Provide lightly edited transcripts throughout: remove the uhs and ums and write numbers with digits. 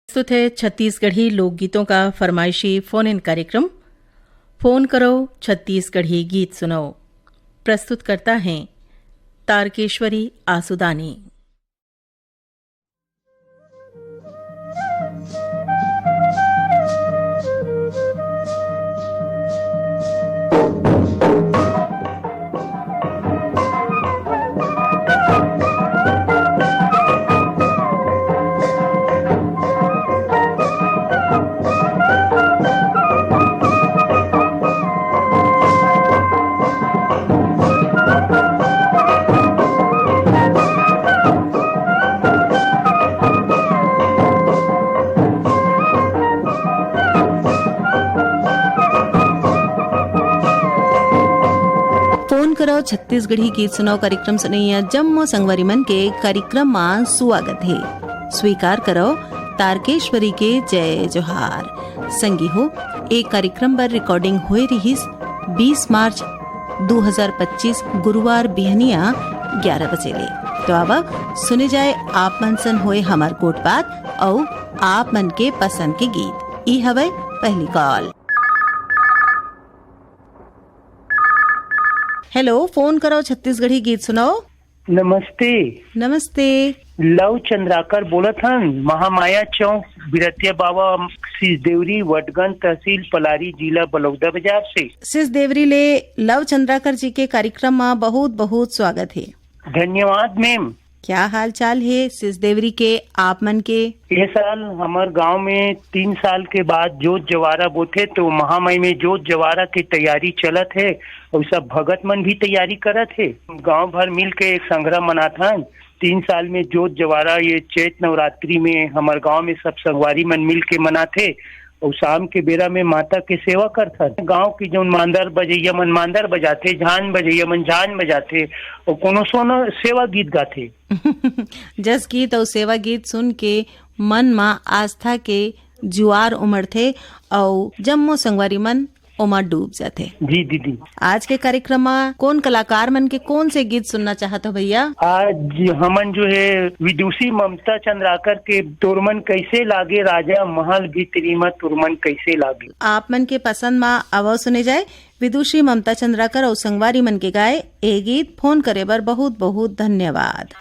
प्रस्तुत है छत्तीसगढ़ी लोकगीतों का फरमाइशी फोन इन कार्यक्रम। फोन करो छत्तीसगढ़ी गीत सुनो। प्रस्तुत करता है तारकेश्वरी आसुदानी। करो छत्तीसगढ़ी गीत सुनाओ कार्यक्रम सुनैया जम्मो संगवारी मन के कार्यक्रम में स्वागत है। स्वीकार करो तारकेश्वरी के जय जोहार। संगी हो एक कार्यक्रम पर रिकॉर्डिंग हुए रही 20 मार्च 2025 गुरुवार बिहनिया 11 बजे ले। तो अब सुने जाए आप मन सन होए हमार कोट बात और आप मन के पसंद के गीत। ई हवे पहली कॉल। हेलो, फोन करो छत्तीसगढ़ी गीत सुनाओ। नमस्ते। नमस्ते। लव चंद्राकर बोलत हन, महामाया चौक, बिरतिया बाबा, सिसदेवरी, वटगन तहसील, पलारी, जिला बलौदा बाजार से। सिसदेवरी ले लव चंद्राकर जी के कार्यक्रम में बहुत बहुत स्वागत है। धन्यवाद मैम। क्या हाल चाल है सिसदेवरी के आप मन के? ये साल हमारे गांव में 3 साल के बाद जोत जवारा बोथे, तो महामय में जोत जवारा की तैयारी चलत है और सब भगत मन भी तैयारी करत है। गांव भर मिल के एक संग्रह मनाथा। 3 साल में जोत जवारा ये चैत नवरात्रि में हमारे गांव में सब संगवारी मन मिल के मनाथे और शाम के बेरा में माता के सेवा करता। गांव की जो मांदर बजैया मन मांदर बजाते, झान बजैया मन झान बजाते और कोनो सोना सेवा गीत गाते। जस गीत और सेवा गीत सुन के मन में आस्था के जुआर उमड़थे और जम्मो संगवारी मन ओमा डूब जाते। जी दीदी। आज के कार्यक्रम में कौन कलाकार मन के कौन से गीत सुनना चाहते हो भैया? आज हमन जो है विदुषी ममता चंद्राकर के तुरमन कैसे लागे राजा महल भीतरी में तुरमन कैसे लागे। आप मन के पसंद में अब सुने जाए विदुषी ममता चंद्राकर और संगवारी मन के गाए ए गीत। फोन करे बर बहुत बहुत धन्यवाद।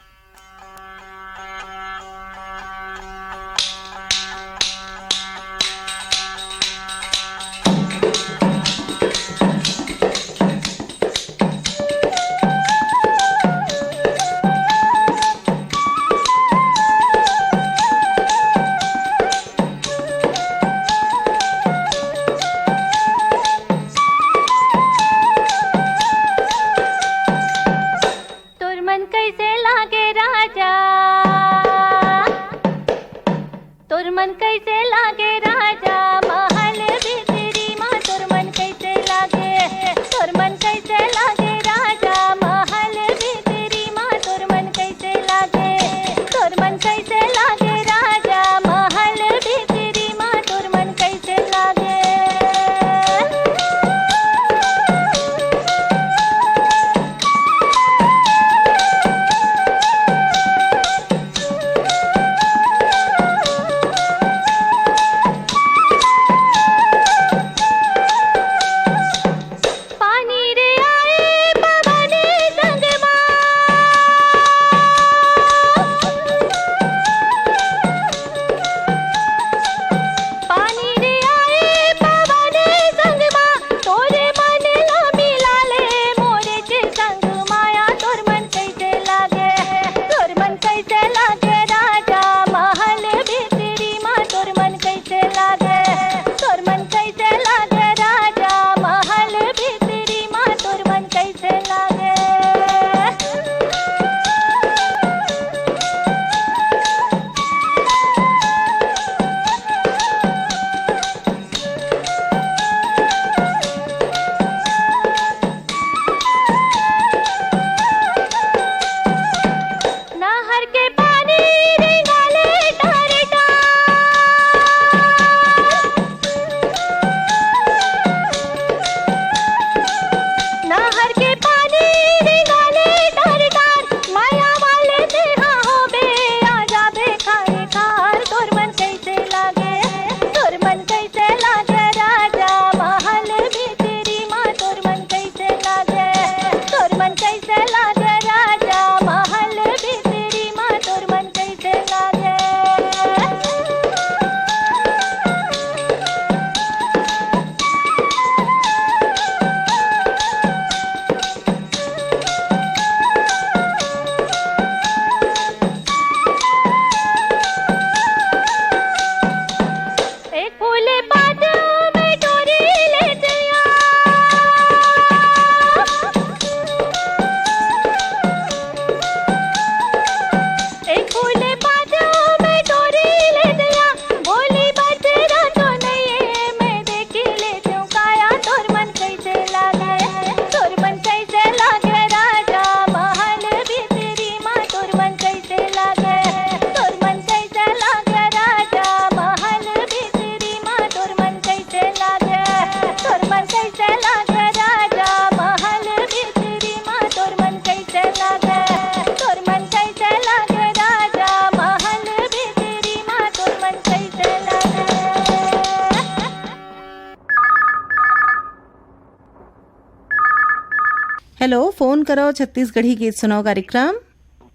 हेलो, फोन करो छत्तीसगढ़ी गीत सुनाओ कार्यक्रम।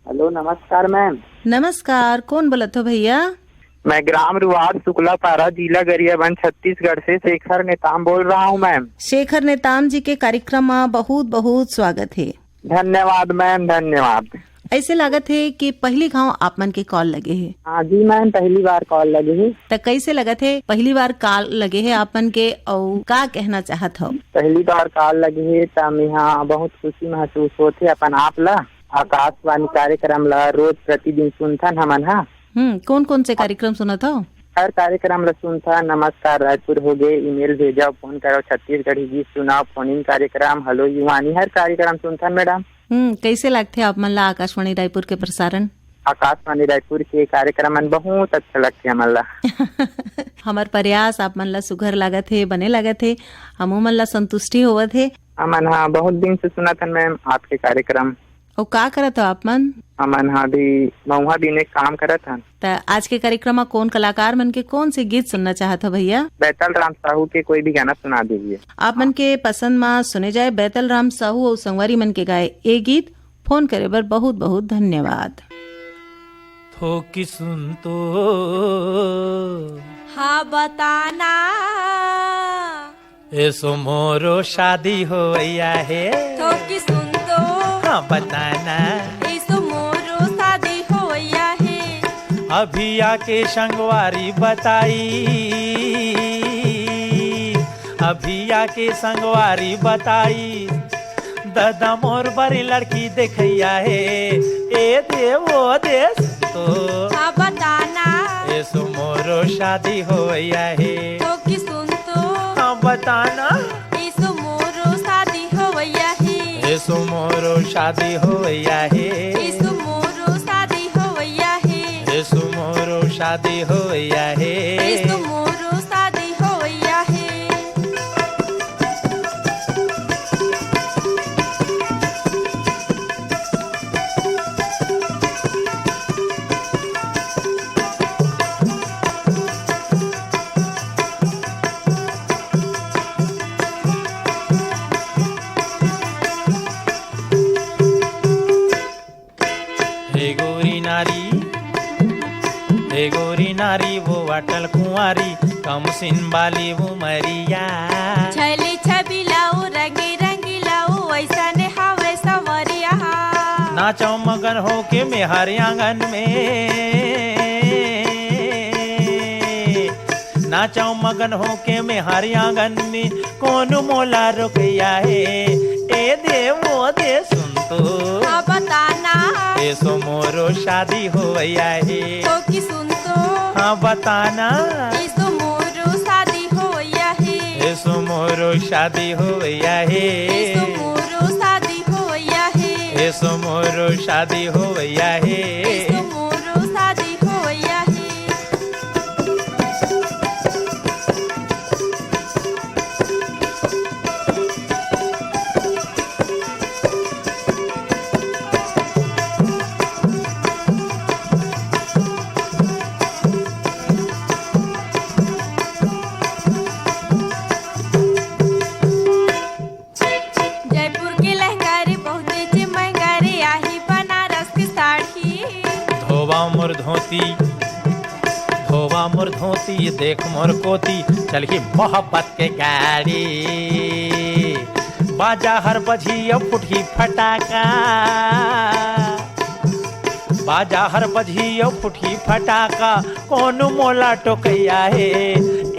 हेलो, नमस्कार मैम। नमस्कार, कौन बोलत हो भैया? मैं ग्राम रुआर शुक्लापारा, जिला गरियाबंद, छत्तीसगढ़ से शेखर नेताम बोल रहा हूँ मैम। शेखर नेताम जी के कार्यक्रम में बहुत बहुत स्वागत है। धन्यवाद मैम, धन्यवाद। ऐसे लागत है कि पहली घाव आप मन के कॉल लगे है। हाँ जी मैम, पहली बार कॉल लगे है। तो कैसे लगत है पहली बार कॉल लगे है आप मन के, और का कहना चाहत हो? पहली बार कॉल लगे है तो यहाँ बहुत खुशी महसूस होते अपन आप ला आकाशवाणी कार्यक्रम ला रोज प्रतिदिन सुनथन हमन। हाँ, कौन कौन से कार्यक्रम सुनत हो? हर कार्यक्रम ला सुनथा। नमस्कार रायपुर हो गए, ईमेल भेजाओ, फोन करो, छत्तीसगढ़ी गीत सुनाओ, फोन इन कार्यक्रम, हेलो युवानी, हर कार्यक्रम सुनथन मैडम। कैसे लगते आप मन ला आकाशवाणी रायपुर के प्रसारण? आकाशवाणी रायपुर के कार्यक्रम मन बहुत अच्छा लगते हमन ला। हमार प्रयास आप मन ला सुघर लागत है, बने लागत है, हमू मन ला संतुष्टि होवत है। हमन हाँ बहुत दिन से सुना था मैम आपके कार्यक्रम। और का करत हो आप मन? हमन हाँ भी महुआ दिन एक काम करत हन। तो आज के कार्यक्रम में कौन कलाकार मन के कौन से गीत सुनना चाहत हो भैया? बैतल राम साहू के कोई भी गाना सुना दीजिए। आप मन के पसंद में सुने जाए बैतल राम साहू और संगवारी मन के गाए ये गीत। फोन करे बर बहुत बहुत धन्यवाद। थोकी सुन तो हाँ बताना, ऐसो मोरो शादी होया है। थोकी सुन तो हाँ बताना, ऐसो मोरो शादी होया है। अभी आके संगवारी बताई, अभी आके संगवारी बताई, दादा मोर बड़ी लड़की देखैया है। ए देवो देश तो हाँ बताना, ऐसो मोरो शादी होया है। थोकी सुन तो हाँ बताना, ऐसो मोरो शादी होया है। ऐसो मोरो शादी होया है। ऐसो मोरो शादी होया है। ऐसो मोरो शादी होया है। ऐसो मोरो शादी होया है। हे गोरी नारी वो अटल कुंवारी, कम सिन वाली वो मरिया। छली छबी लाओ, रंगी रंगी लाओ, ऐसा ने हावे सवरिया। नाचो मगन हो के मेहर आंगन में, नाचो मगन हो के मेहर आंगन में, कौन मोला रुकया है। ए दे वो दे सुन तो हाँ बताना, ऐसो मोरो शादी होया है। थोकी सुन तो हाँ बताना, ऐसो मोरो शादी होया है। ऐसो मोरो शादी होया है। ऐसो मोरो शादी होया है। ऐसो मोरो शादी होया है। ऐसो मोरो शादी होया है। जयपुर के लहंगा रे बहुते चे महंगा रे, आही बनारस की साड़ी। धोवा मोर धोती, धोवा मोर धोती, देख मोर कोती, चल की मोहब्बत के गाड़ी। बाजा हर बजिया फुटही फटाका, बाजा हर बजिया फुटही फटाका, कौन मोला टोकैया है।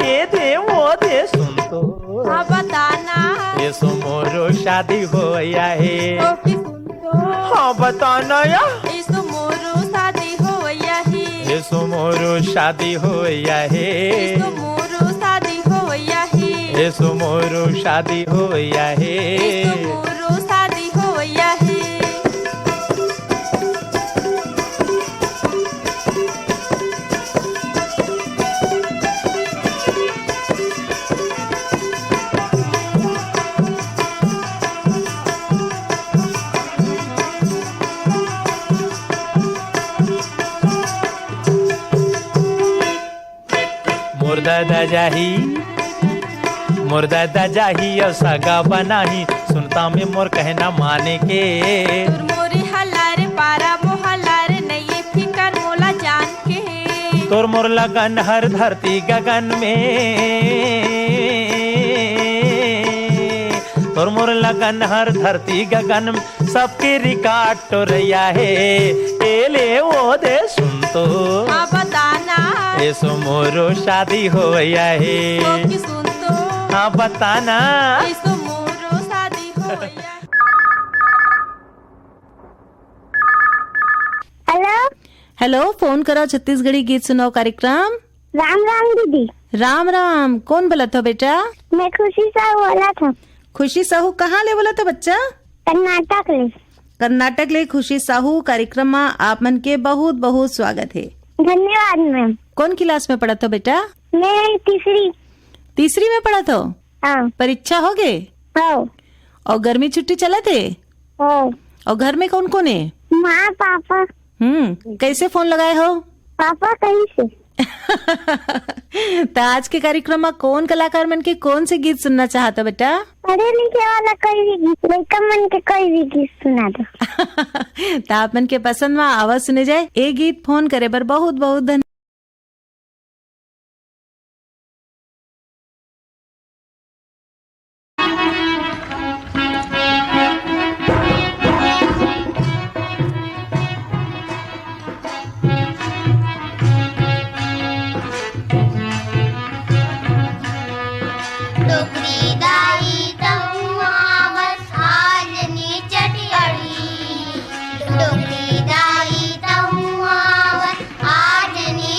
ए दे वो दे सुन तो हाँ बताना, ऐसो मोरो शादी होया है। थोकी सुन तो हाँ बताना या, ऐसो मोरो शादी होया है। ऐसो मोरो शादी होया है। ऐसो मोरो शादी होया है। ऐसो मोरो शादी होया है। ऐसो मोरो शादी होया है। मुर्दा दा जाही, मुर्दा दा जाही और सगा बनाही, सुनता में मोर कहना माने के। तुर मोरी हल्लारे पारा मोहल्लारे नहीं फिकर मोला जान के। तोर मोर लगन हर धरती गगन में, तोर मोर लगन हर धरती गगन में, सबके रिकॉर्ड टोरैया है। ए ले वो दे सुन तो हाँ बताना ऐसो मोरो शादी होया है। तो की सुन तो हाँ बताना ऐसो मोरो शादी होया। हेलो हेलो, फोन करो छत्तीसगढ़ी गीत सुनाओ कार्यक्रम। राम राम दीदी। राम राम, कौन बोला था बेटा? मैं खुशी से बोला था। खुशी साहू कहाँ ले बोला था बच्चा? कर्नाटक ले। कर्नाटक ले खुशी साहू कार्यक्रम में आप मन के बहुत बहुत स्वागत है। धन्यवाद मैम। कौन क्लास में पढ़ा था बेटा? मैं तीसरी में पढ़ा था। हाँ। परीक्षा हो गए? हो। और गर्मी छुट्टी चला थे? हो। और घर में कौन कौन है? माँ पापा। कैसे फोन लगाए हो? पापा कहीं से। तो आज के कार्यक्रम में कौन कलाकार मन के कौन से गीत सुनना चाहता बेटा? पढ़े लिखे वाला कोई भी गीत, लड़का मन के कोई भी गीत सुना दो। तो आप मन के पसंद में आवाज सुने जाए। एक गीत फोन करे बर बहुत बहुत धन्यवाद। डोकरी दाई तहुआ बस आज नी चटियाड़ी। डोकरी दाई तहुआ बस आज नी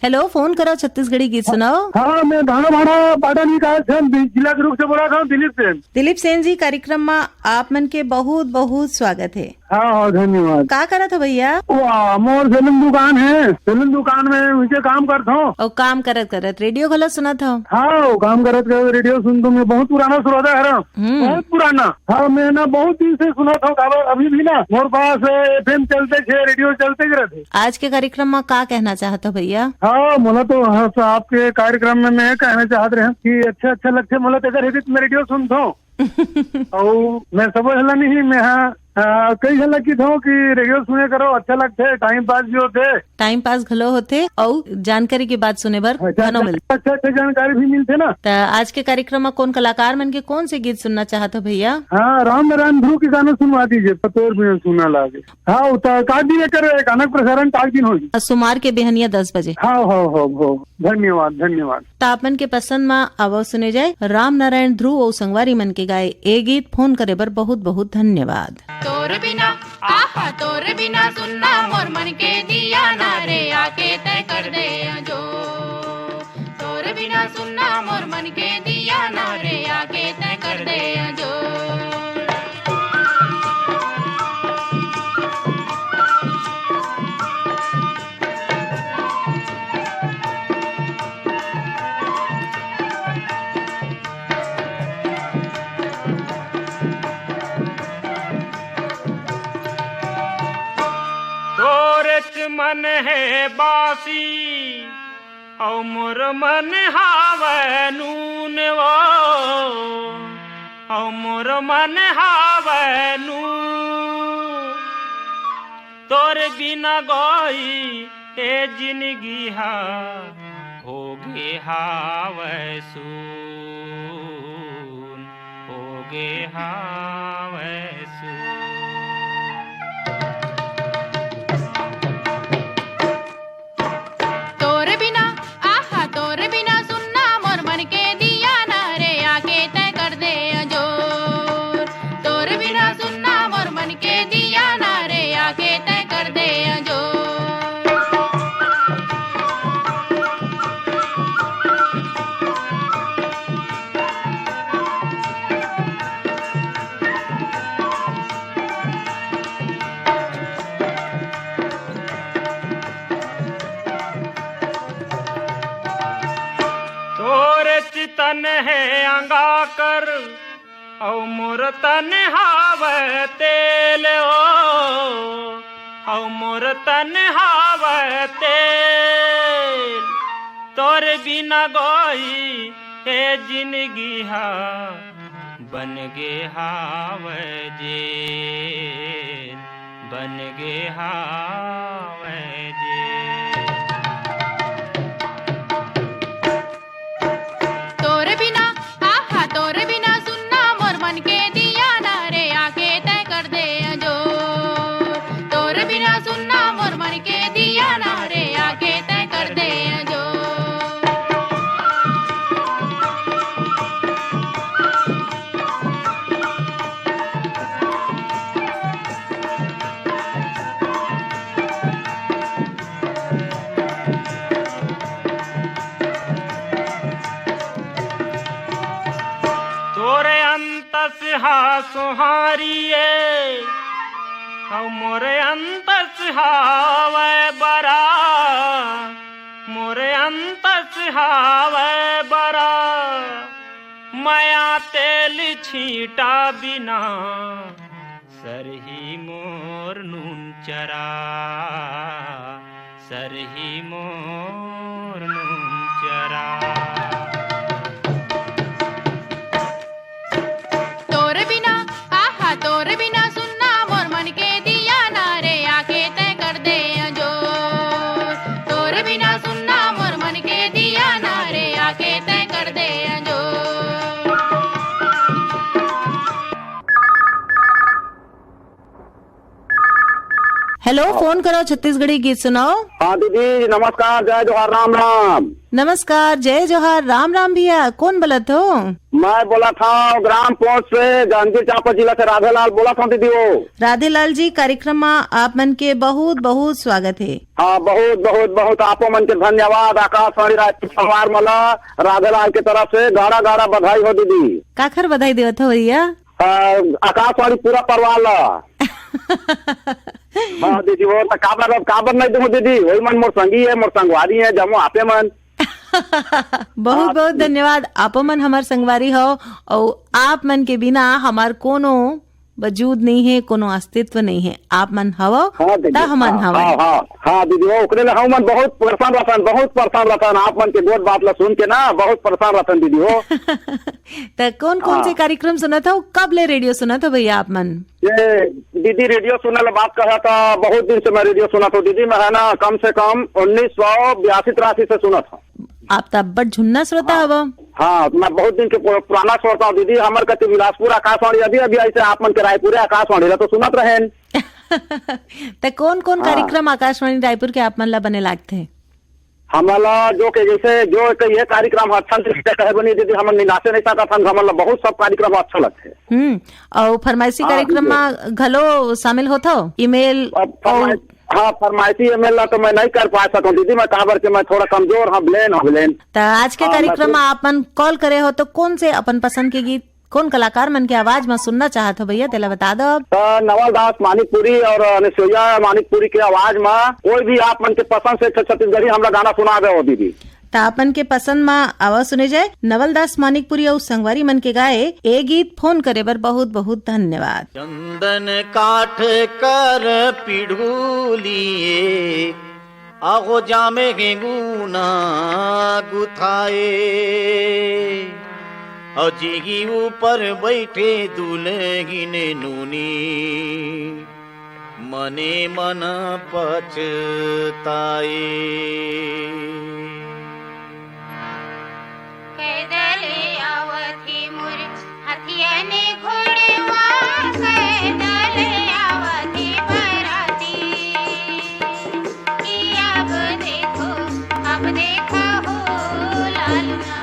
हेलो, फोन करो छत्तीसगढ़ी गीत सुनाओ। हाँ, मैं धाना भाड़ा पाटन जिला के रूप से बोला था, दिलीप सेन। दिलीप सेन जी, कार्यक्रम में आप मन के बहुत बहुत स्वागत है। हाँ, धन्यवाद। का करा था भैया? मोर सैलून दुकान है, सैलून दुकान में उनके काम करता हूँ। और काम करत करत रेडियो गलत सुना था? हाँ, काम करत करत रेडियो सुनता हूँ। मैं बहुत पुराना श्रोता है, बहुत पुराना। हाँ, मैं ना बहुत दिन से सुना था, अभी भी ना मोर पास FM चलते थे, रेडियो चलते रहते। आज के कार्यक्रम में का कहना चाहता भैया? हाँ, मोला तो आपके कार्यक्रम में मैं कहना चाहते रहे कि अच्छा लगते मोला अगर मैं रेडियो सुनता हूँ। और मैं सब हला नहीं, मैं कई हला की था कि रेडियो सुने करो, अच्छा लगते है, टाइम पास भी होते, टाइम पास घलो होते और जानकारी की बात सुने बर घनो मिलते, अच्छा जानकारी भी मिलते ना। तो आज के कार्यक्रम में कौन कलाकार मन के कौन से गीत सुनना चाहते भैया? हाँ, राम नारायण ध्रुव के गाना सुनवा दीजिए, पतोर भी सुना लागे। हाँ, काट दिए कर गाना प्रसारण काट दिन होगी सोमवार के बिहनिया 10 बजे। हाँ, धन्यवाद। तापमन के पसंद में आवाज सुने जाए राम नारायण ध्रुव और संगवारी मन के गाए ए गीत। फोन करे बर बहुत बहुत धन्यवाद। तोर बिना आहा तोर बिना सुनना मोर मन के दिया ना रे आके तय कर दे जो। तोर बिना सुनना मोर मन के दिया ना रे आके तय कर दे जो। मन है बासी और मोर मन हावे नून वो, और मोर मन हावे नून। तोर बिना गोई ए जिंदगी हा होगे हावे सून, होगे हावे सून। तन है अंगा कर औ मोर तन हावे तेल औ मोर तन हावे तेल। तोर बिना गोई हे जिंदगी हा बन गे हावे जेल, बन गे हावे जेल। हा सुहारिए औ मोरे अंतस हावे बरा, मोरे अंतस हावे बरा। माया तेल छीटा बिना सरही मोर नून चरा, सरही मोर नून चरा। हेलो, फोन करो छत्तीसगढ़ी गीत सुनाओ। हाँ दीदी, नमस्कार, जय जोहार, राम राम। नमस्कार, जय जोहार, राम राम। भैया कौन बोलत हो? मैं बोला था ग्राम पोस्ट से जांजगीर चांपा जिला से राधेलाल बोला था दीदी। वो राधेलाल जी, कार्यक्रम में आप मन के बहुत बहुत स्वागत है। हाँ, बहुत बहुत बहुत आपो मन के धन्यवाद। आकाशवाणी रायपुर संवार मला राधेलाल की तरफ से गाड़ा गाड़ा बधाई हो दीदी। काखर बधाई देवत हो भैया? आकाशवाणी पूरा परिवार ला। हाँ दीदी, वो काबर नहीं दूँ दीदी, वही मन मोर संगी है, मोर संगवारी है, जमो आपे मन। बहुत बहुत धन्यवाद। आप मन हमार संगवारी हो और आप मन के बिना हमार कोनो वजूद नहीं है, कोनो अस्तित्व नहीं है। आप मन हवो ता हमन हवा। हाँ दीदी, वो ओकरे ला हम मन बहुत परेशान रहतन। आप मन के गोद बात ला सुन के ना बहुत परेशान रहतन दीदी। हो तो कौन कौन से कार्यक्रम सुना था, कब ले रेडियो सुना था भैया आप मन? ये दीदी रेडियो सुनने ला बात कहा था, बहुत दिन से मैं रेडियो सुना था दीदी। मैं है ना कम से कम 1982-83 से सुना था। आप तब बड़ झुन्ना श्रोता हव। हाँ, मैं बहुत दिन के पुराना श्रोता हूँ दीदी। हमारे कति बिलासपुर आकाशवाणी अभी अभी ऐसे आप मन के रायपुर आकाशवाणी ला तो सुनत रहे। तो कौन कौन कार्यक्रम आकाशवाणी रायपुर के आप मन ला बने लागते? हमारा जो के जैसे जो ये कार्यक्रम अच्छा कहे बनी दीदी, हम निनासे नहीं सकता था। हमारा बहुत सब कार्यक्रम अच्छा लगते। और फरमाइशी कार्यक्रम में घलो शामिल होता हो? ईमेल हाँ, फरमाइशी ईमेल तो मैं नहीं कर पा सकूं दीदी। मैं कहा के मैं थोड़ा कमजोर हूँ, ब्लेन। तो आज के कार्यक्रम में आप मन कॉल करे हो तो कौन से अपन पसंद के गीत, कौन कलाकार मन के आवाज में सुनना चाहत हो भैया, तेला बता दो। नवल दास मानिकपुरी और अनसुईया मानिकपुरी के आवाज में कोई भी आप मन के पसंद से छत्तीसगढ़ी हमरा गाना सुना दे हो दीदी। तो अपन के पसंद में आवाज सुने जाए। नवल दास मानिकपुरी और संगवारी मन के गाए ए गीत फोन करे बर बहुत बहुत धन्यवाद। चंदन काठ कर पिढ़ूलिए आगो जामे गेगुना गुथाए और जिगी ऊपर बैठे दुल्हन नूनी मने मन पछताए। पैदल आवती मुर हथियाने घोड़वा, पैदल आवती बराती। अब देखो हो लालना।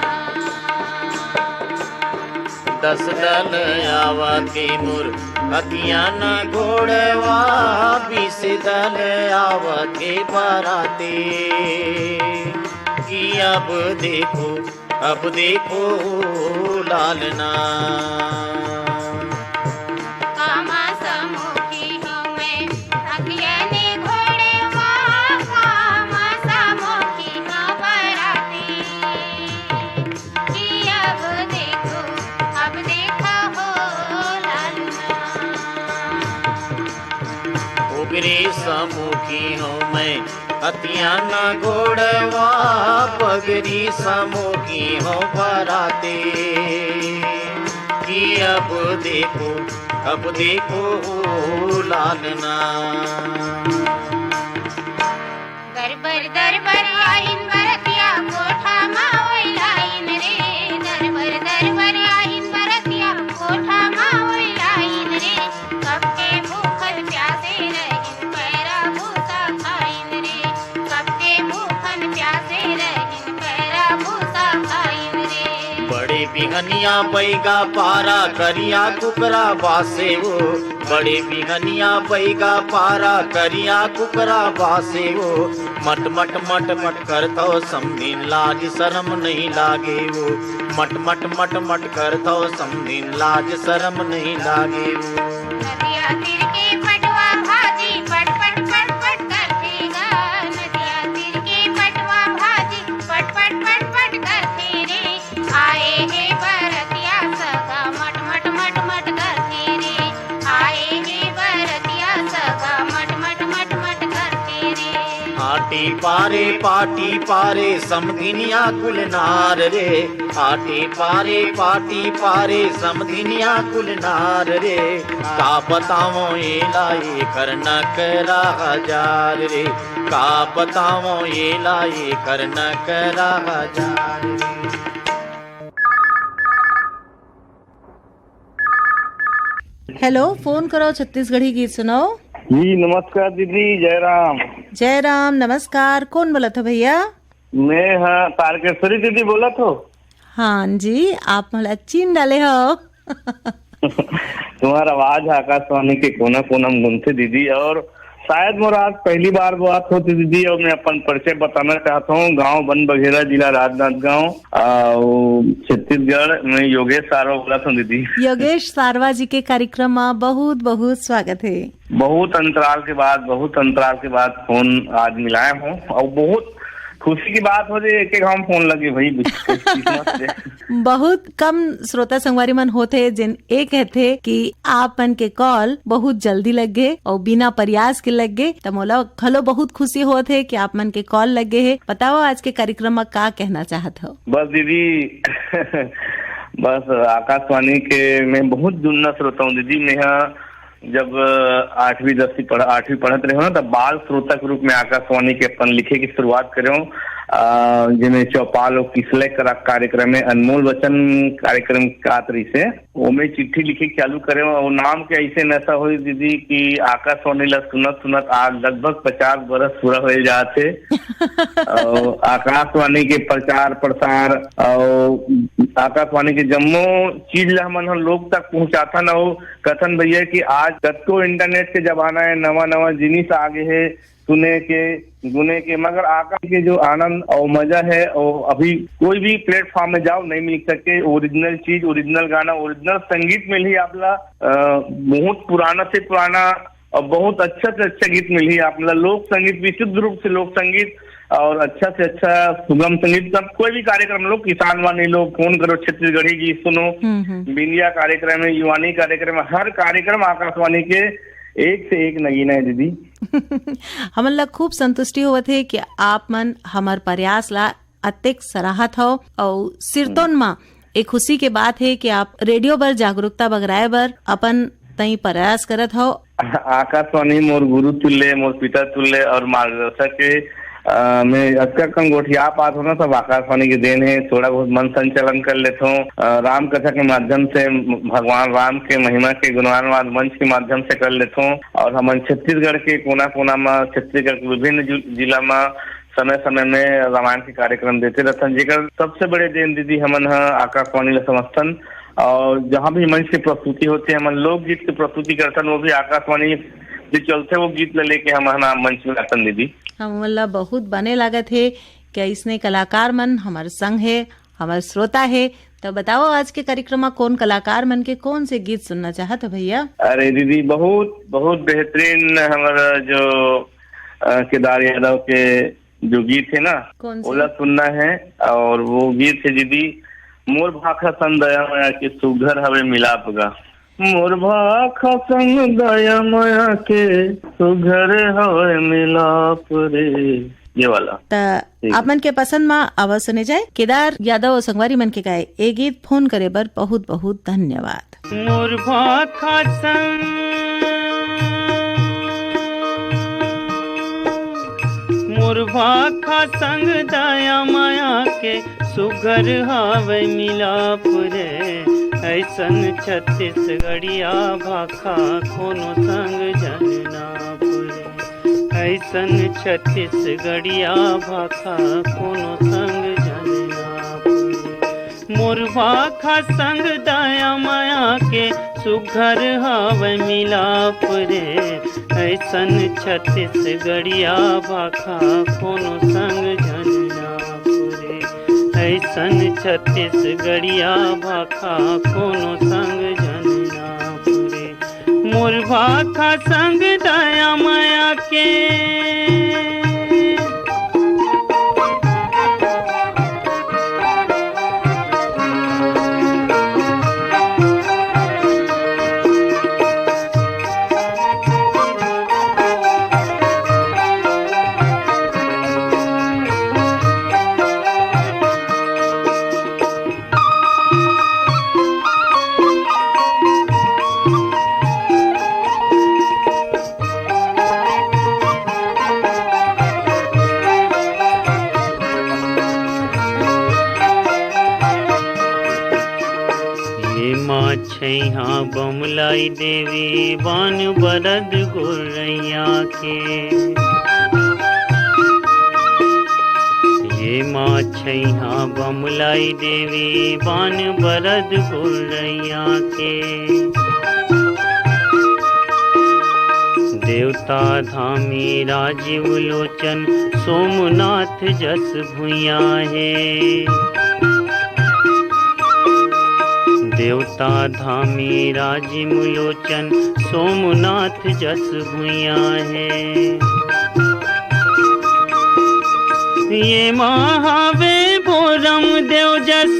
10 दल आवती मुर हथियाना घोड़वा, 20 दल आवती बराती। कि अब देखो लालना। कामा समूखी हूँ मैं हथियाने घोड़वा, कामा समूखी हूँ बराती। कि अब देखो हो लालना। उगरी समूखी हूँ मैं हथियाना घोड़वा, पगरी समूखी हो बराते। कि अब देखो लालना। दरबर आइन बरतिया कोठा मावई लाइन रे। दरबर आइन बरतिया कोठा मावई लाइन रे। कब के भूखल प्यासे रहिन पैरा भूसा खाइन रे। कब के भूखल प्यासे रहिन पैरा भूसा खाइन रे। बड़े बिहनिया बैगा पारा करिया कुकरा बासे वो। बड़े बिहनिया बैगा पारा करिया कुकरा बासे वो। मट मट मट मट करतो समझिन लाज शर्म नहीं लागे वो। मट मट मट मट करतो समझिन लाज शर्म नहीं लागे वो। नदिया तीर के पटवा भाजी पट पट पट पट करते गा। नदिया तीर के पटवा भाजी पट पट पट पट करते रे। आए हे बरतिया सगा मट मट मट मट करते रे। आए हे बरतिया सगा मट मट मट मट करते रे। आटी पारे समधिनिया कुलनार रे। आटी पारे समधिनिया कुलनार रे। का बतावो ये लाए करना करा हजार रे। का बतावो ये लाए करना करा हजार रे। हेलो, फोन करो छत्तीसगढ़ी गीत सुनाओ। जी नमस्कार दीदी, जयराम। जयराम नमस्कार। कौन बोला था भैया? मैं हाँ तारकेश्वरी दीदी बोला तो। हाँ जी, आप मला चीन डाले हो। तुम्हारा आवाज आकाशवाणी के कोना कोना में गुनते दीदी, और शायद मोर आज पहली बार बात होती दीदी, और मैं अपन परिचय बताना चाहता हूँ। गांव बन बघेरा, जिला राजनांदगांव, छत्तीसगढ़ में योगेश सारवा बोला था दीदी। योगेश सारवा जी के कार्यक्रम में बहुत बहुत स्वागत है। बहुत अंतराल के बाद फोन आज मिलाया हूँ, और बहुत खुशी की बात हो जाए कि हम फोन लगे भाई। बहुत कम श्रोता संगवारी मन होते जिन ये कहते कि आप मन के कॉल बहुत जल्दी लगे और बिना प्रयास के लगे, तो मोला खलो बहुत खुशी होते है कि आप मन के कॉल लगे है। बताओ आज के कार्यक्रम में का कहना चाहत हो? बस दीदी बस आकाशवाणी के मैं बहुत जुन्ना श्रोता हूँ दीदी। मैं जब 8वीं पढ़त रहे हो ना, तब बाल श्रोता के रूप में आकाशवाणी के अपन लिखे की शुरुआत करे, जिन्हें चौपाल और किसले कार्यक्रम में अनमोल वचन कार्यक्रम कातरी से वो में चिट्ठी लिखे चालू करे, और नाम के ऐसे नशा हुई दीदी कि आकाशवाणी ला सुनत आज लगभग 50 बरस पूरा हो जाते। और आकाशवाणी के प्रचार प्रसार और आकाशवाणी के जम्मो चीज ला हमन लोग तक पहुंचाता ना हो। कथन भैया कि आज कतो इंटरनेट के जमाना है, नवा जिनिस आगे है सुने के गुने के, मगर आकाश के जो आनंद और मजा है और अभी कोई भी प्लेटफॉर्म में जाओ नहीं मिल सके। ओरिजिनल चीज, ओरिजिनल गाना, ओरिजिनल संगीत मिली आपला, बहुत पुराना से पुराना और बहुत अच्छा से अच्छा गीत मिली आपला। लोक संगीत, विशुद्ध रूप से लोक संगीत और अच्छा से अच्छा सुगम संगीत। सब कोई भी कार्यक्रम लो, किसान वाणी लो, फोन करो छत्तीसगढ़ी गीत सुनो, बिंदिया कार्यक्रम है, युवानी कार्यक्रम है, हर कार्यक्रम आकाशवाणी के एक से एक नगीना है दीदी। हमन ला खूब संतुष्टि होवत है कि आप मन हमार प्रयास ला अत्यधिक सराहत हो, और सिरतोन माँ एक खुशी के बात है कि आप रेडियो पर जागरूकता बगराए बर अपन तई प्रयास करत हो। आकाशवाणी मोर गुरु तुल्य, मोर पिता तुल्य और मार्गदर्शक के मैं अच्छा कंगोठिया पात होना सब आकाशवाणी की देन है। थोड़ा बहुत मन संचालन कर लेता हूँ, राम कथा के माध्यम से भगवान राम के महिमा के गुणगान मंच के माध्यम से कर लेता हूँ। और हम छत्तीसगढ़ के कोना कोना में, छत्तीसगढ़ के विभिन्न जिला में समय समय में रामायण के कार्यक्रम देते रहते हैं, जेकर सबसे बड़े देन दीदी हमन आकाशवाणी ला समर्थन। और जहाँ भी मंच की प्रस्तुति होती है, हमन लोकगीत की प्रस्तुति करते, वो भी आकाशवाणी जो चलते वो गीत लेके हम मंच में आते दीदी। हमला बहुत बने लागत है कि इसने कलाकार मन हमारे संग है, हमारे श्रोता है। तो बताओ आज के कार्यक्रम में कौन कलाकार मन के कौन से गीत सुनना चाहत हो भैया? अरे दीदी बहुत बहुत बेहतरीन हमारा जो केदार यादव के जो गीत है ना, ओला सुनना है। और वो गीत है दीदी, मोर भाखा सन दया माया के सुघर हवे मिलाप गा। मोर भाखा संग दया माया के सुघर हवे मिलाप रे, ये वाला। आप मन के पसंद में आवाज सुने जाए केदार यादव और संगवारी मन के गाए ए गीत। फोन करे बर बहुत बहुत धन्यवाद। मोर भाखा संग दया माया के सुघर हावे मिलाप रे, ऐसन छत्तीसगढ़िया भाखा कोनो संग जननाप रे, ऐसन छत्तीसगढ़िया भाखा कोनो संग जननाप रे। मोर भाखा संग दया माया के सुघर हावे मिलाप रे, ऐसन छत्तीसगढ़िया भाखा कोनो संग जननाप रे, ऐसन छत्तीसगढ़िया भाखा कोनो संग जननाप रे। मोर भाखा संग दया माया के छैहा बमलाई देवी बान बरद गोरैया के, ये माँ छैहा बमुलाई देवी बान बरद गुरैया के। देवता धामी राजीव लोचन सोमनाथ जस भुइया है। देवता धामी राजीव लोचन सोमनाथ जस भुइया है। ये महावे बोरम देव जस,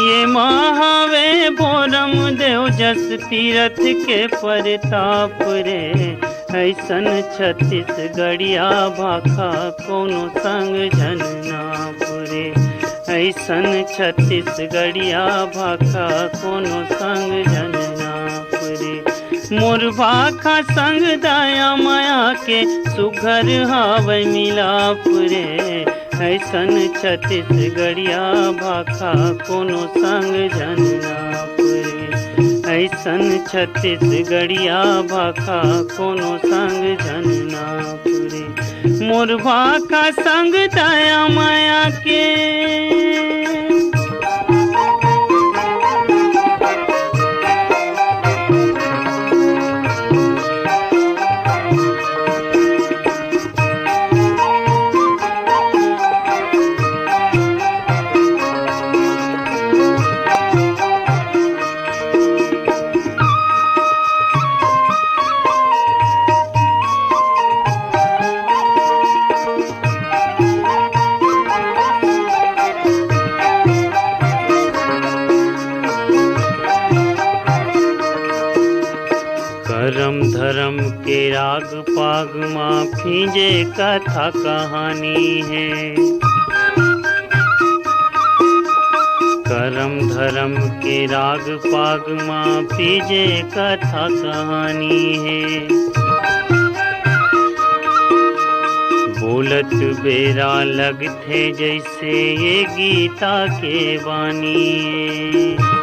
ये महावे बोरम देव जस तीरथ के परताप रे। ऐसन छत्तीसगढ़िया भाखा कोनो संग जन ना पुरे। ऐसन छत्तीसगढ़िया भाखा कोनो संग जन ना पुरे। मोर भाखा संग दया माया के सुघर हावै मिलाप रे। ऐसन छत्तीसगढ़िया भाखा कोनो संग जन ना पुरे। ऐसन छत्तीसगढ़िया भाखा कोनो संग जन ना पुरे। मोर भाखा संग दया माया के। करम धर्म के राग पाग माँ फीजे कथा कहानी है। करम धर्म के राग पाग माँ फीजे कथा कहानी है। बोलत बेरा लगथे जैसे ये गीता के वाणी है।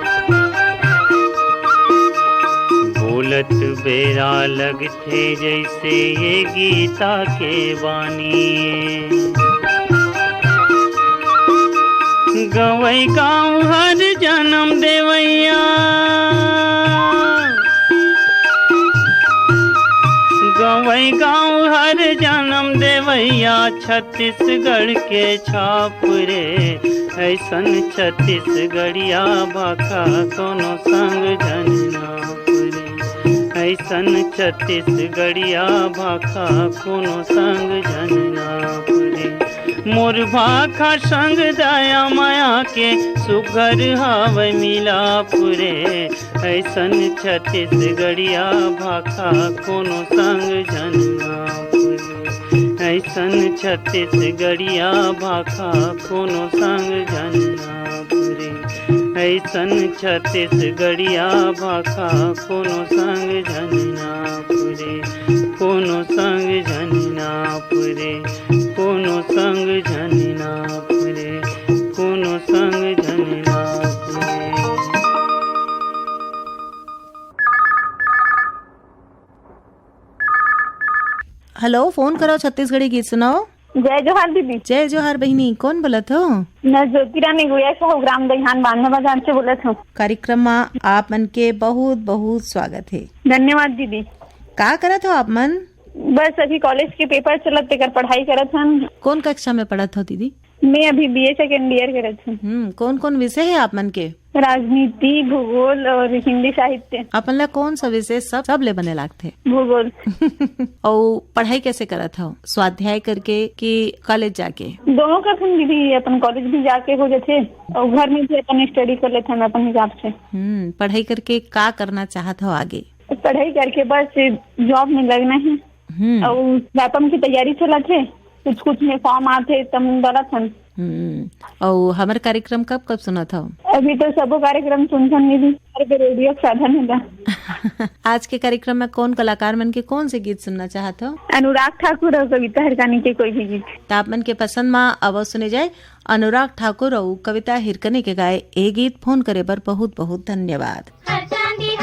बोलत बेरा लगथे जैसे ये गीता के वाणी। गवै गाँव हर जन्म देवैया, गवै गाँव हर जन्म देवैया छत्तीसगढ़ के छाप रे। ऐसन छत्तीसगढ़िया भाखा कोनो संग जन ना पुरे। ऐसन छत्तीसगढ़िया भाखा कोनो संग जन ना पुरे। मोर भाखा संग दया माया के सुघर हावै मिलाप रे। ऐसन छत्तीसगढ़िया भाखा कोनो संग जन ना पुरे। ऐसन छत्तीसगढ़िया भाखा कोनो संग जन ना पुरे। ऐसन छत्तीसगढ़िया भाखा कोनो संग जन ना पुरे। कोनो संग जन ना पुरे। कोनो संग जन ना पुरे। कोनो संग जन ना पुरे। हेलो, फोन करो छत्तीसगढ़ी गीत सुनाओ। जय जोहार दीदी। जय जोहार बहिनी, कौन बोलत हो? मैं ज्योति रानी गुया साहू ग्राम दहिहान 92 बाजार से बोलत हूँ। कार्यक्रम में आप मन के बहुत बहुत स्वागत है। धन्यवाद दीदी। का करत हो आप मन? बस अभी कॉलेज के पेपर चलत तेकर पढ़ाई करत हन। कौन कक्षा में पढ़त हो दीदी? मैं अभी BA सेकेंड ईयर करत हूँ। कौन कौन विषय है आप मन के? राजनीति, भूगोल और हिंदी साहित्य। अपन ला कौन सा विषय सब ले बने लागथे? भूगोल। और पढ़ाई कैसे करत हो? स्वाध्याय करके कि कॉलेज जाके? दोनों करत हन दीदी। अपन कॉलेज भी जाके हो जाते और घर में भी अपन स्टडी कर लेते हैं अपन हिसाब से। पढ़ाई करके का करना चाहत हो आगे? पढ़ाई करके बस जॉब में लगना है और व्यापम की तैयारी चलत है। कुछ में फॉर्म आते तब डालत हन। और हमारे कार्यक्रम कब कब सुना था? अभी तो सब कार्यक्रम सुनथन दीदी। रेडियो साधन है। आज के कार्यक्रम में कौन कलाकार मन के कौन से गीत सुनना चाहत हो? अनुराग ठाकुर और कविता हिरकानी के कोई भी गीत। तो आप मन के पसंद में अब सुने जाए अनुराग ठाकुर और कविता हिरकानी के गाए ए गीत। फोन करे बर बहुत बहुत धन्यवाद। हर चांदी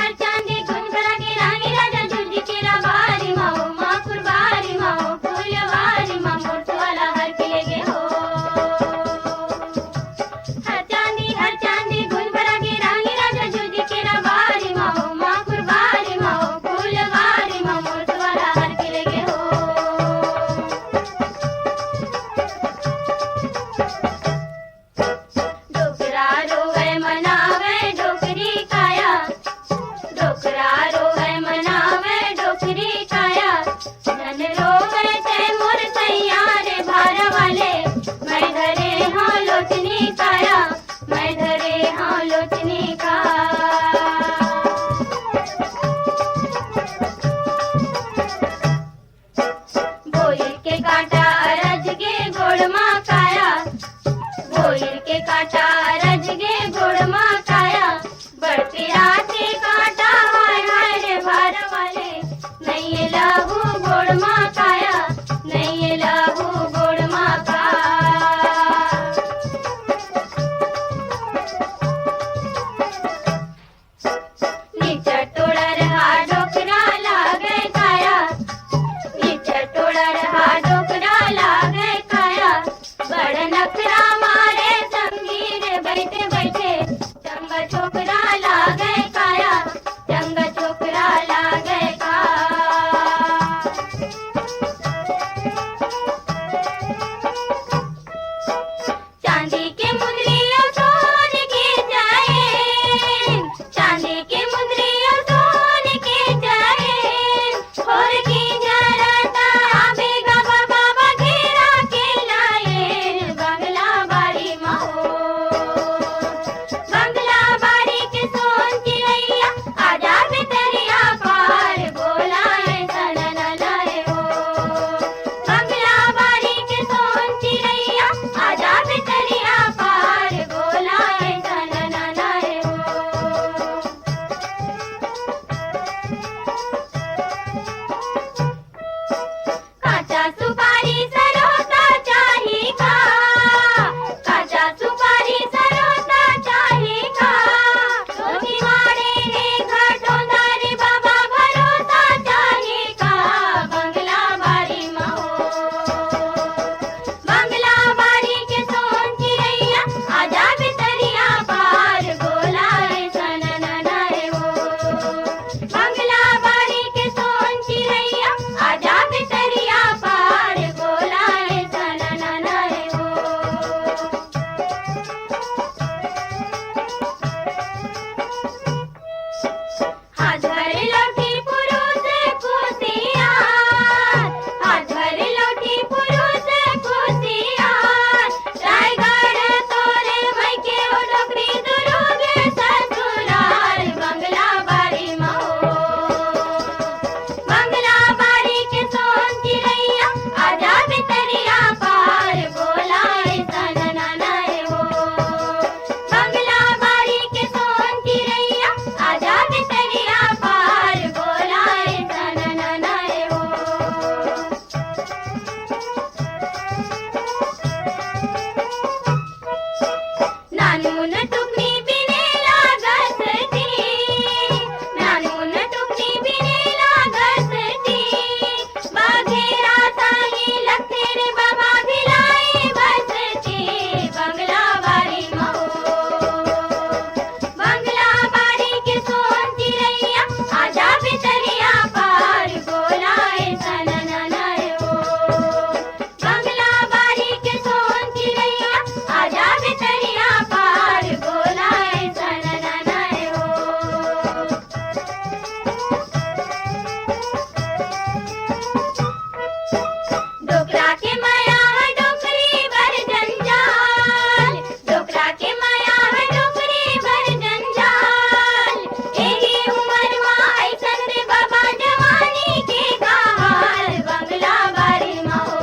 गोड़ माँ काया नहीं लहू गोड़ माँ का नीचा टोड़ा रहा डोकरा लागे काया नीचा टोड़ा रहा डोकरा लागे काया बड़ नखरा मारे संगीर बैठे बैठे चंगा छोकरा लागे काया चंगा छोकरा लागे का चांदी के मुंदरिया सोन के जाए चांदी के मुंदरिया सोन के जाए और की जरता बेगा बाबा घेरा के लाए बंगला बाड़ी महो बंगला बाड़ी के सोन चिड़ैया आजा बितरिया पार बोला ऐसा न लाए हो बंगला बाड़ी के सोन चिड़ैया आजा बितरिया पार बोला ऐसा न लाए हो काचा सुपारी सरोता चाही का काचा सुपारी सरोता चाही का सोची मारे रे घटोंदा रे बाबा भरोसा चाही का बंगला बाड़ी महो बंगला बाड़ी के सोन चिड़ैया आजा बितरिया पार बोला ऐसा न लाए हो बंगला बाड़ी के सोन चिड़ैया आजा बितरिया पार बोला ऐसा न लाए हो हाथ भर लौटी पुरुष खुशियार हाथ भर लौटी पुरुष खुशियार रायगढ़ तोरे मैके ओ डोकरी दुरुगे ससुराल बंगला बाड़ी महो बंगला बाड़ी के सोन चिड़ैया आजा बितरिया पार बोला ऐसा न लाए हो बंगला बाड़ी के सोन चिड़ैया आजा बितरिया पार बोला ऐसा न लाए हो नानू न टुकनी बिने लागत थी नानू न टुकनी बिने लागत थी बाघेरा साली लखे रे बाबा भिलाई बस थी बंगला बाड़ी महो बंगला बाड़ी के सोन चिड़ैया आजा बितरिया पार बोला ऐसा न लाए हो बंगला बाड़ी के सोन चिड़ैया आजा बितरिया पार बोला ऐसा न लाए हो डोकरा के माया है डोकरी भर जंजाल डोकरा के माया है डोकरी भर जंजाल एही उमर माँ ऐसन रे बाबा जवानी के हाल बंगला बाड़ी महो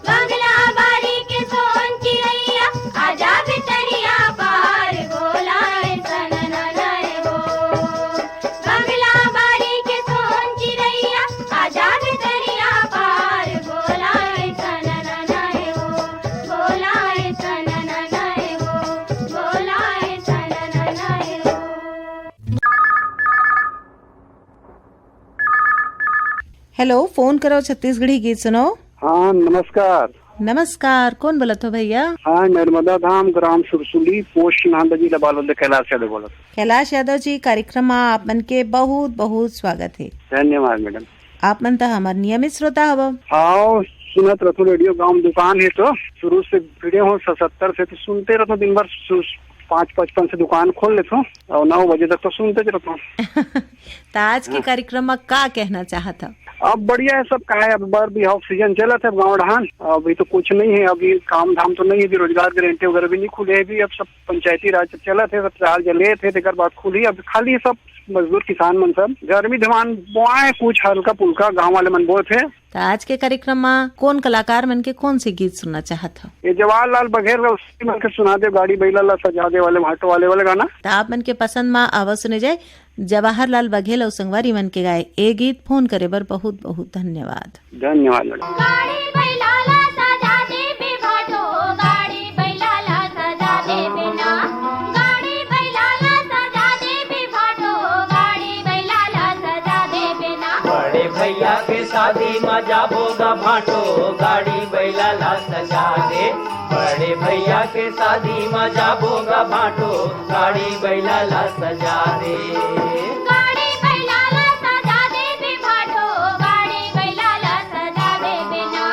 बंगला बाड़ी के सोन चिड़ैया आजा बितरिया पार बोला ऐसा न लाए हो बंगला बाड़ी के सोन चिड़ैया आजा बितरिया पार बोला ऐसा न लाए हो बोला ऐसा न लाए हो बोला ऐसा न लाए हो हेलो, फोन करो छत्तीसगढ़ी गीत सुनो। हाँ नमस्कार। नमस्कार, कौन बोलत हो भैया? हाँ नर्मदा धाम ग्राम सुरसुली पोस्ट नांदजी लबालोद कैलाश यादव बोलत। कैलाश यादव जी, कार्यक्रम में आप मन के बहुत बहुत स्वागत है। धन्यवाद मैडम। आप मन तो हमार नियमित श्रोता हव। हाँ सुनत रहतो रेडियो, गाँव में दुकान है तो शुरू से भिड़े हो 77 से तो सुनते रहतो, दिन भर 5:55 से दुकान खोल लेतो और 9 बजे तक तो सुनते रहतो। तो आज के कार्यक्रम में का कहना चाहता? अब बढ़िया है सब, का है अब बर भी ऑक्सीजन चला था गाँव ढहान, अभी तो कुछ नहीं है, अभी काम धाम तो नहीं है, रोजगार गारंटी वगैरह भी नहीं खुले है, भी अब सब पंचायती राज चला थे, सब चार जले थे, तेकर बाद खुली, अब खाली सब मजदूर किसान मन सब गर्मी धमान बोआए, कुछ हल्का पुल्का गाँव वाले मन बोए थे। तो आज के कार्यक्रम में कौन कलाकार मन के कौन से गीत सुनना चाहत हो? ये जवाहरलाल बघेल का उसी मन के सुना दे, गाड़ी बैला ला सजा दे वाले भाटो वाले गाना। तो आप मन के पसंद में आवाज सुने जाए जवाहरलाल बघेल और संगवारी मन के गाए ए गीत फोन करे बर बहुत बहुत धन्यवाद। धन्यवाद मैडम। गाड़ी बैलाला सजा दे बेभाटो, गाड़ी बैलाला सजा दे बिना, गाड़ी बैलाला सजा दे बेभाटो, गाड़ी बैलाला सजा दे बिना। बड़े भैया के शादी में जाबोगा भाटो, गाड़ी बैलाला सजा दे। बड़े भैया के शादी में जाबोगा भाटो, गाड़ी बैलाला सजा दे। गाड़ी बैलाला सजा दे बेभाटो, गाड़ी बैलाला सजा दे बिना,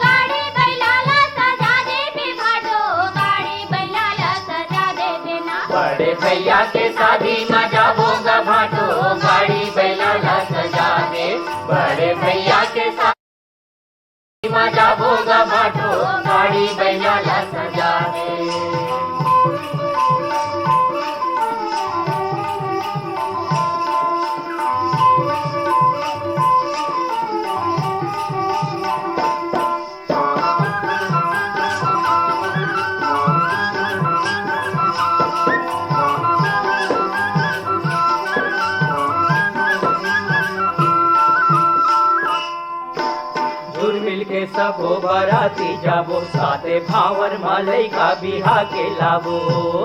गाड़ी बैलाला सजा दे बेभाटो, गाड़ी बैलाला सजा दे बिना। बड़े भैया के शादी में जाबोगा भाटो, गाड़ी बैलाला सजा दे। बड़े भैया के शादी में जाबोगा भाटो, गाड़ी बैलाला सजा दे। के सबो बराती जाबो, साथे भावर मालई का बिहा के लाबो।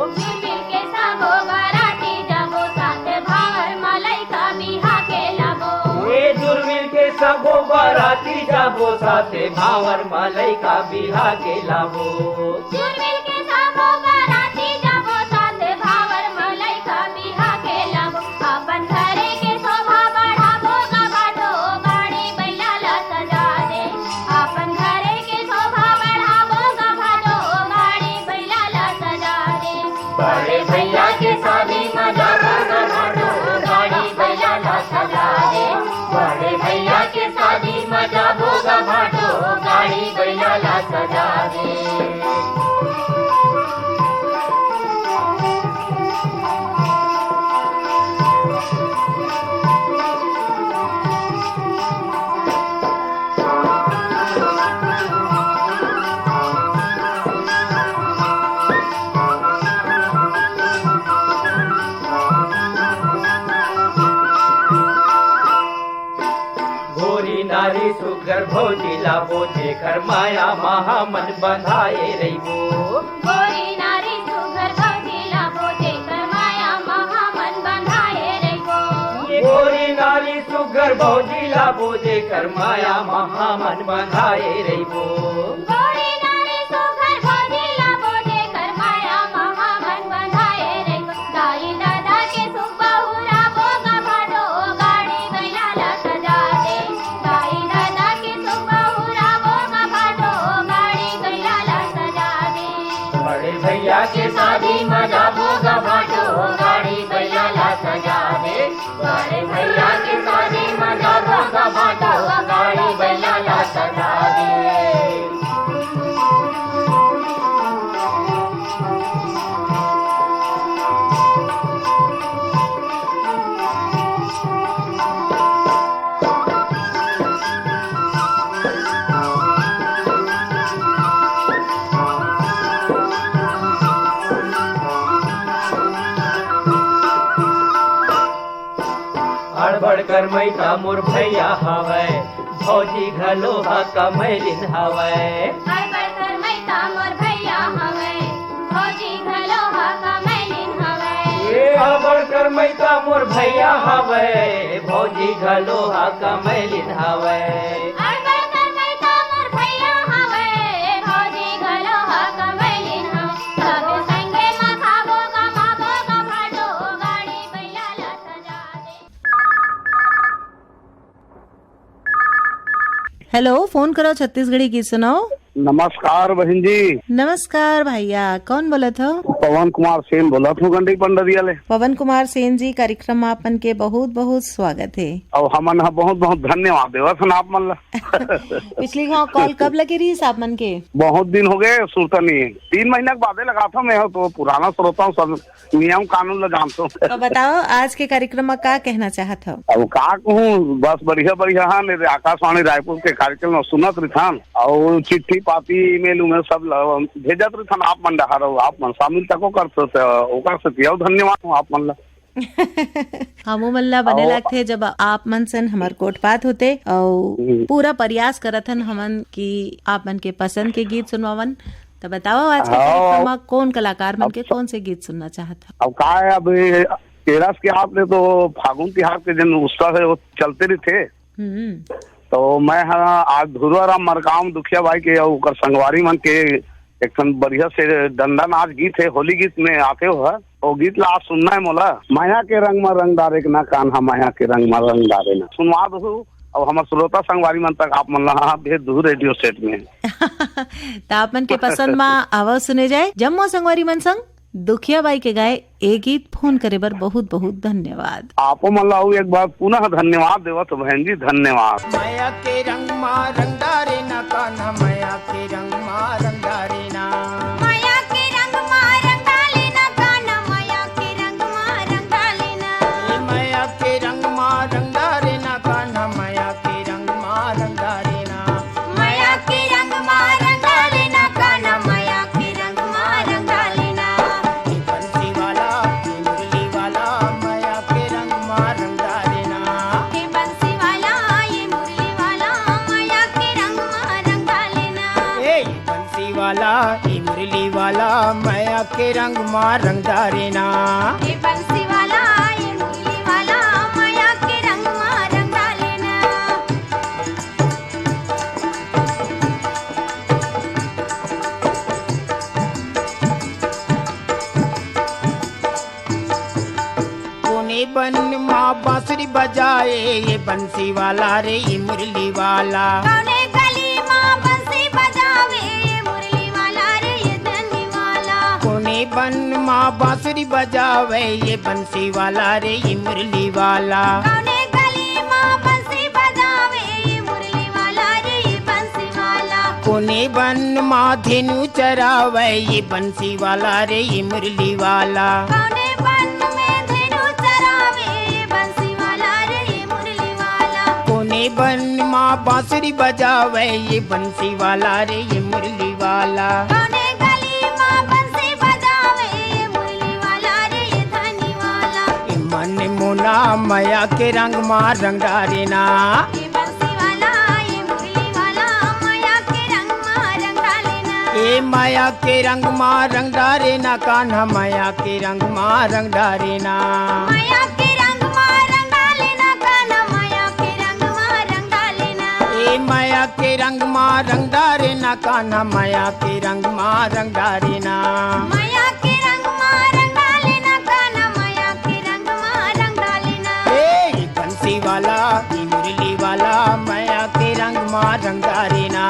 मिल के सबो बराती जाबो, साथे भावर मालई का बिहा के लाबो। ए दुर्मिल के सबो बराती जाबो, साथे भावर मालई का बिहा के लाबो। दुर्मिल के सबो बराती जाबो, साथे भावर मालई का बिहा के लाबो। अपन घरे के शोभा बढ़ाबो गा बाटो, गाड़ी बैलाला सजा दे। अपन घरे के शोभा बढ़ाबो गा बाटो, गाड़ी बैलाला सजा दे। बड़े भैया के शादी में जाबोगा भाटो, गाड़ी बैलाला सजा दे। बड़े भैया के शादी में जाबोगा भाटो, गाड़ी बैलाला सजा दे। नारी सुगर भौजी लाबो, जेकर माया महामन बंधाए रहिबो। गोरी नारी सुगर भौजी लाबो, जेकर माया महामन बंधाए रहिबो। गोरी नारी सुगर भौजी लाबो, जेकर माया महामन बंधाए रहिबो। गोरी नारी सुगर भौजी लाबो, जेकर माया महामन बंधाए रहिबो। दाई दादा के सुख बहुराबो गा भाटो, गाड़ी बैलाला सजा दे। दाई दादा के सुख बहुराबो गा भाटो, गाड़ी बैलाला सजा दे। बड़े भैया के शादी में जाबोगा भाटो, गाड़ी बैलाला सजा दे। बड़े भैया के शादी में जाबोगा भाटो, गाड़ी बैलाला सजा दे। हड़बड़ कर मैता मोर भैया हवै, भौजी घलो हा कमैलिन हवै। हड़बड़ कर मैता मोर भैया हवै, भौजी घलो हा कमैलिन हवै। ए हड़बड़ कर मैता मोर भैया हवै, भौजी घलो हा कमैलिन हवै। हड़बड़ कर मैता मोर भैया हवै, भौजी घलो हा कमैलिन हवै। सब संगे मा खाबो कमाबो गा भाटो, गाड़ी बैलाला सजा दे। हेलो, फोन करो छत्तीसगढ़ी गीत सुनाओ। नमस्कार बहन जी। नमस्कार भैया, कौन बोलत हो? पवन कुमार सेन बोलत हूँ गंडई पंडरिया ले। पवन कुमार सेन जी, कार्यक्रम में आपन के बहुत बहुत स्वागत है। और हमन बहुत बहुत धन्यवाद देवत आप मन ला। पिछली कॉल कब लगे रही आप मन के? बहुत दिन हो गए, सुरता नहीं है। 3 महीने के बाद लगा था मैं, तो पुराना श्रोता हूँ, सब नियम कानून ला जानता हूँ। तो बताओ आज के कार्यक्रम में क्या कहना चाहत हो? अब का कहूँ, बस बढ़िया बढ़िया आकाशवाणी रायपुर के कार्यक्रम सुनत रही, और चिट्ठी पाती ईमेल में सब भेजत रही, आप मन डहार आप मन शामिल तको कर धन्यवाद आप मन ला। हमू मल्ला बने लगते जब आप मन सन हमार कोट पात होते और पूरा प्रयास करत हन हमन कि आप मन के पसंद के गीत सुनवावन। तो बताओ आज के कार्यक्रम में कौन कलाकार मन के कौन से गीत सुनना चाहता? अब का है, अब तेरस के आपने तो फागुन तिहार के दिन उत्साह से वो चलते रहे थे, तो मैं आज धुरवाराम मरकाम दुखिया भाई के और संगवारी मन के एक बढ़िया से डंडा नाच गीत है, होली गीत में आते हो है, वो गीत ला आप सुनना है मोला। माया के रंग में रंग डारे ना कान्हा, माया के रंग में रंग डारे ना, सुनवा दो। अब हमारे श्रोता संगवारी मन तक आप मन भेज दो रेडियो सेट में। तो आप मन के पसंद में आवाज सुने जाए जम्मो संगवारी मन संग दुखिया बाई के गाए ए गीत। फोन करे बर बहुत बहुत धन्यवाद। आपो मल्ला एक बार पुनः धन्यवाद देवत बहन जी, धन्यवाद। माया के रंग मा रंग डारे ना कान्हा, माया के रंग मा रंग डारे ना, माया के रंग मा रंग डाले ना कान्हा, माया के रंग मा रंग डाले ना, माया के रंग मा रंग डारे ना कान्हा, माया के रंग मा रंग डारे ना, माया के रंग मा रंग डाले ना कान्हा, माया के रंग मा रंग डाले ना, बंसी वाला ये मुरली वाला, माया के रंग मा रंग डारे ना, हे बंसी वाला ये मुरली वाला, माया के रंग मा रंग डाले ना, ए बंसी वाला ये मुरली वाला, माया के रंग मा रंग डारे ना, हे बंसी वाला ये मुरली वाला, माया के रंग मा रंग डाले ना। कोने बन माँ बांसुरी बजाए, ये बंसी वाला रे ये मुरली वाला, कौने गली माँ बंसी बजावे, ये मुरली वाला रे ये धनी वाला, कोने बन माँ बांसुरी बजावे, ये बंसी वाला रे ये मुरली वाला, कौने गली माँ बंसी बजावे, ये मुरली वाला रे ये बंसी वाला, कोने बन माँ धेनु चरावे, ये बंसी वाला रे ये मुरली वाला, कौने बन में धेनु चरावे, ये बंसी वाला रे ये मुरली वाला, कोने बन माँ बांसुरी बजावे, ये बंसी वाला रे ये मुरली वाला, कौने गली माँ बंसी बजावे, ये मुरली वाला रे ये धनी वाला, ए मन मोना माया के रंग माँ रंग डारे ना, ये बंसी वाला ये मुरली वाला, माया के रंग मा रंग डाले ना, ए माया के रंग माँ रंग डारे ना कान्हा, माया के रंग माँ रंग डारे ना, माया के रंग मा रंग डाले ना कान्हा, माया के रंग मा रंग डाले ना, ए माया के रंग माँ रंग डारे ना कान्हा, माया के रंग माँ रंग डारे ना, माया के रंग मा रंग डाले ना कान्हा, माया के रंग मा रंग डाले ना, ए बंसी वाला ये मुरली वाला, माया के रंग माँ रंग डारे ना,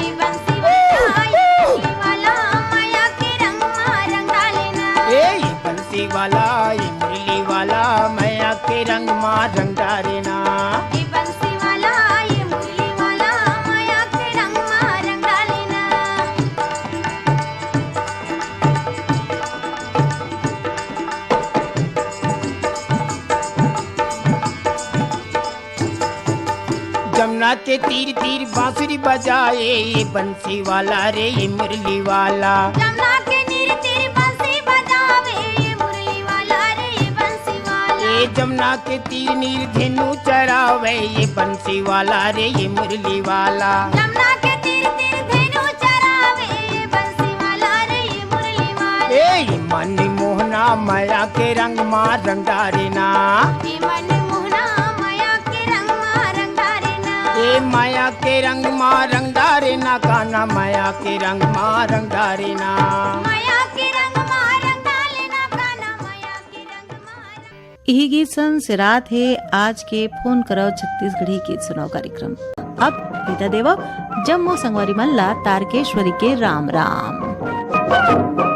ए बंसी वाला ये मुरली वाला, माया के रंग मा रंग डाले ना, ए बंसी वाला ये मुरली वाला, माया के रंग माँ रंग डारे ना, ए बंसी वाला ये मुरली वाला, माया के रंग मा रंग डाले ना। जमुना के तीर तीर बांसुरी बजाए, ये बंसी वाला रे ये मुरली वाला, जमुना के नीर तीर बंसी बजावे, ये मुरली वाला रे ये बंसी वाला, ए जमुना के तीर नीर धेनु चरावे, ये बंसी वाला रे ये मुरली वाला, जमुना के तीर तीर धेनु चरावे, ये बंसी वाला रे ये मुरली वाला, ए मन मोहना माया के रंग माँ रंग डारे ना, ये मन मोहना माया के रंग मा रंग डाले ना, ए माया के रंग माँ रंग डारे ना कान्हा, माया के रंग माँ रंग डारे ना, माया के रंग मा रंग डाले ना कान्हा, माया के रंग मा रंग। यही गीत सन सिरात है आज के फोन करो छत्तीसगढ़ी गीत सुनाओ कार्यक्रम। अब विदा देव जम्मो संगवारी मल्ला तारकेश्वरी के राम राम।